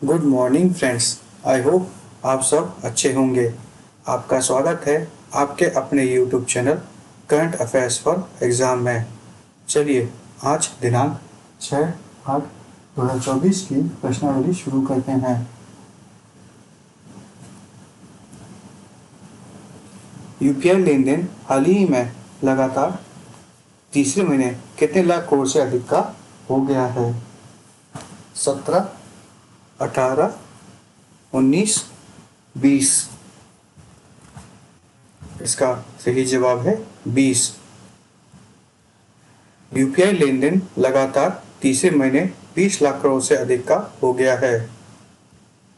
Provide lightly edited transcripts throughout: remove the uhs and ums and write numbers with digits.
Good morning friends. I hope आप सब अच्छे होंगे। आपका स्वागत है आपके अपने YouTube channel current affairs for exam में। चलिए आज दिनांक 6/8/2024 की प्रश्नावली शुरू करते हैं। यूपीआई लेन देन हाल ही में लगातार तीसरे महीने कितने लाख करोड़ से अधिक का हो गया है? 17, 18, 19, 20। इसका सही जवाब है 20। यूपीआई लेन देन लगातार तीसरे महीने 20 लाख करोड़ से अधिक का हो गया है।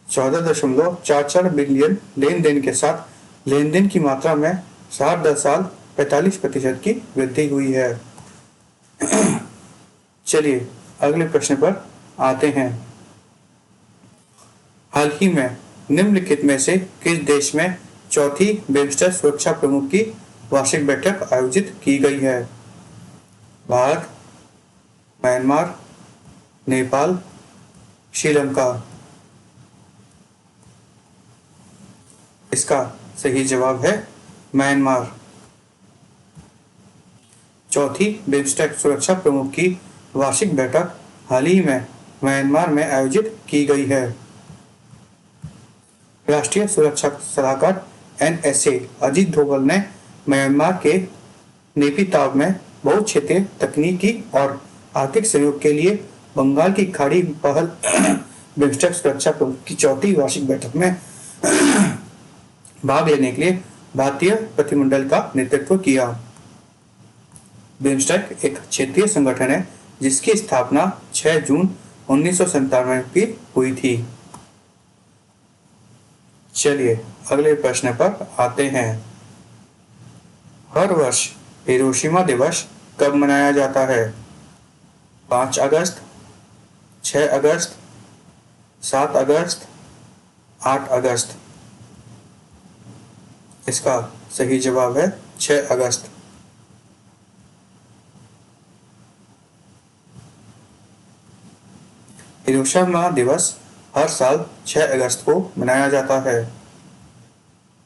14.44 बिलियन लेन देन के साथ लेन देन की मात्रा में 45% की वृद्धि हुई है। चलिए अगले प्रश्न पर आते हैं। हाल ही में निम्नलिखित में से किस देश में चौथी बिम्स्टेक सुरक्षा प्रमुख की वार्षिक बैठक आयोजित की गई है? भारत, म्यांमार, नेपाल, श्रीलंका। इसका सही जवाब है म्यांमार। चौथी बिम्स्टेक सुरक्षा प्रमुख की वार्षिक बैठक हाल ही में म्यांमार में आयोजित की गई है। राष्ट्रीय सुरक्षा सलाहकार NSA अजीत डोभाल ने म्यांमार के नेपिताव में बहुक्षेत्रीय तकनीकी और आर्थिक सहयोग के लिए बंगाल की खाड़ी पहल बिम्स्टेक सुरक्षा प्रमुख की चौथी वार्षिक बैठक में भाग लेने के लिए भारतीय प्रतिनिधिमंडल का नेतृत्व किया। बिम्स्टेक एक क्षेत्रीय संगठन है जिसकी स्थापना 6 जून 1997 में हुई थी। चलिए अगले प्रश्न पर आते हैं। हर वर्ष हिरोशिमा दिवस कब मनाया जाता है? 5 अगस्त, 6 अगस्त, 7 अगस्त, 8 अगस्त। इसका सही जवाब है 6 अगस्त। हिरोशिमा दिवस हर साल 6 अगस्त को मनाया जाता है।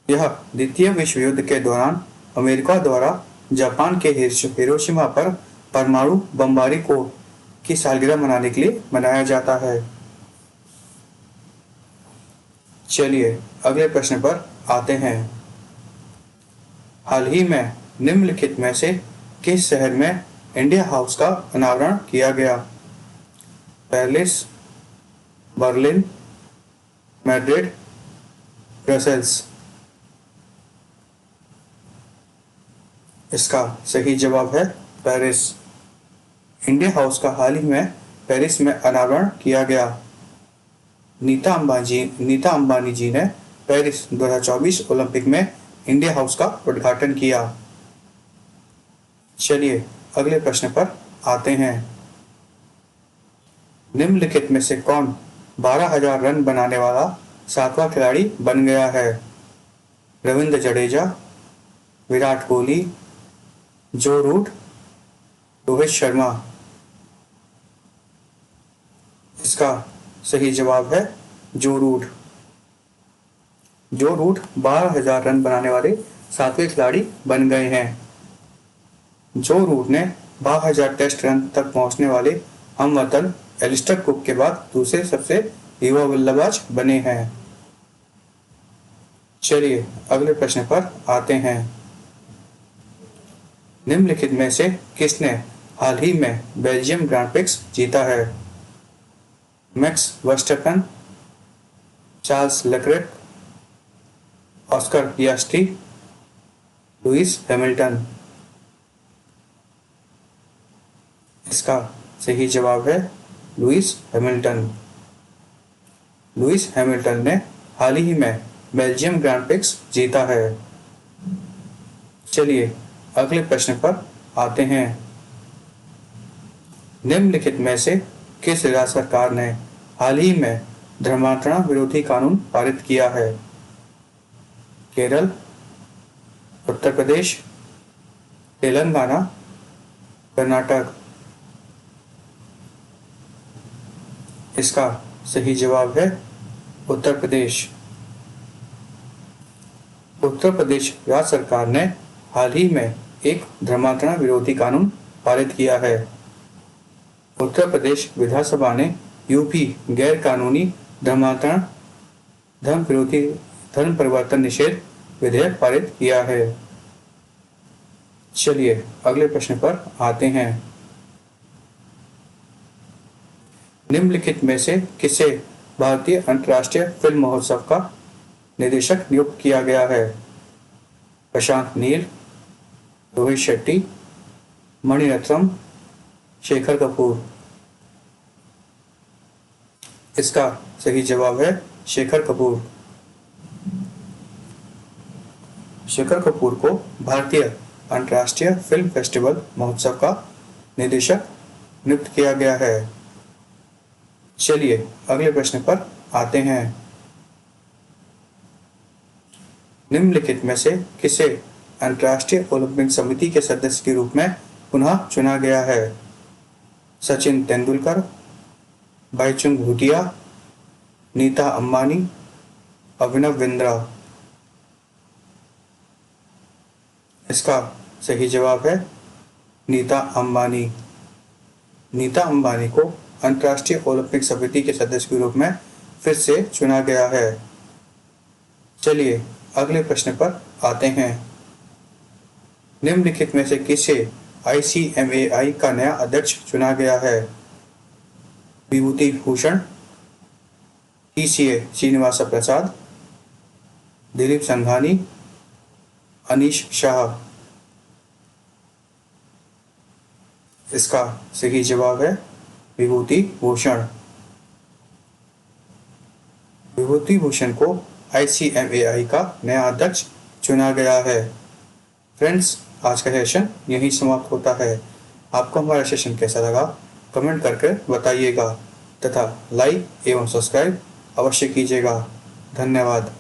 यह द्वितीय विश्व युद्ध के दौरान अमेरिका द्वारा जापान के हिरोशिमा पर परमाणु बमबारी की सालगिरह मनाने के लिए मनाया जाता है। चलिए अगले प्रश्न पर आते हैं। हाल ही में निम्नलिखित में से किस शहर में इंडिया हाउस का अनावरण किया गया? Paris, Berlin, Madrid, Brussels. इसका सही जवाब है पेरिस। इंडिया हाउस का हाल ही में पेरिस में अनावरण किया गया। नीता अंबानी जी ने पेरिस 2024 ओलंपिक में इंडिया हाउस का उद्घाटन किया। चलिए अगले प्रश्न पर आते हैं। निम्नलिखित में से कौन 12,000 रन बनाने वाला 7वां खिलाड़ी बन गया है? रविंद्र जडेजा, विराट कोहली, जो रूट, रोहित शर्मा। इसका सही जवाब है जो रूट। जो रूट 12,000 रन बनाने वाले 7वें खिलाड़ी बन गए हैं। जो रूट ने 12,000 टेस्ट रन तक पहुंचने वाले हमवतन एलिस्टर कुक के बाद दूसरे सबसे युवा बल्लेबाज बने हैं। चलिए अगले प्रश्न पर आते हैं। निम्नलिखित में से किसने हाल ही में बेल्जियम ग्रांड प्रिक्स जीता है? Max Verstappen, Charles Leclerc, Oscar Piastri, Lewis Hamilton. इसका सही जवाब है लुइस हैमिल्टन। लुइस हैमिल्टन ने हाल ही में बेल्जियम ग्रांड प्रिक्स जीता है। चलिए अगले प्रश्न पर आते हैं। निम्नलिखित में से किस राज्य सरकार ने हाल ही में धर्मांतरण विरोधी कानून पारित किया है? केरल, उत्तर प्रदेश, तेलंगाना, कर्नाटक। इसका सही जवाब है उत्तर प्रदेश। उत्तर प्रदेश राज्य सरकार ने हाल ही में एक धर्मांतरण विरोधी कानून पारित किया है। उत्तर प्रदेश विधानसभा ने यूपी गैर कानूनी धर्मांतरण धर्म परिवर्तन निषेध विधेयक पारित किया है। चलिए अगले प्रश्न पर आते हैं। निम्नलिखित में से किसे भारतीय अंतर्राष्ट्रीय फिल्म महोत्सव का निदेशक नियुक्त किया गया है? प्रशांत नील, रोहित शेट्टी, मणिरत्नम, शेखर कपूर। इसका सही जवाब है शेखर कपूर। शेखर कपूर को भारतीय अंतर्राष्ट्रीय फिल्म फेस्टिवल महोत्सव का निदेशक नियुक्त किया गया है। चलिए अगले प्रश्न पर आते हैं। निम्नलिखित में से किसे अंतर्राष्ट्रीय ओलंपिक समिति के सदस्य के रूप में पुनः चुना गया है? सचिन तेंदुलकर, बाईचुंग भूटिया, नीता अंबानी, अभिनव बिंद्रा। इसका सही जवाब है नीता अंबानी। नीता अंबानी को अंतर्राष्ट्रीय ओलंपिक समिति के सदस्य के रूप में फिर से चुना गया है। चलिए अगले प्रश्न पर आते हैं। निम्नलिखित में से किसे ICMAI का नया अध्यक्ष चुना गया है? विभूति भूषण, TCA श्रीनिवास प्रसाद, दिलीप संघानी, अनीश शाह। इसका सही जवाब है विभूति भूषण। विभूति भूषण को ICMAI का नया अध्यक्ष चुना गया है। फ्रेंड्स, आज का सेशन यहीं समाप्त होता है। आपको हमारा सेशन कैसा लगा कमेंट करके बताइएगा तथा लाइक एवं सब्सक्राइब अवश्य कीजिएगा। धन्यवाद।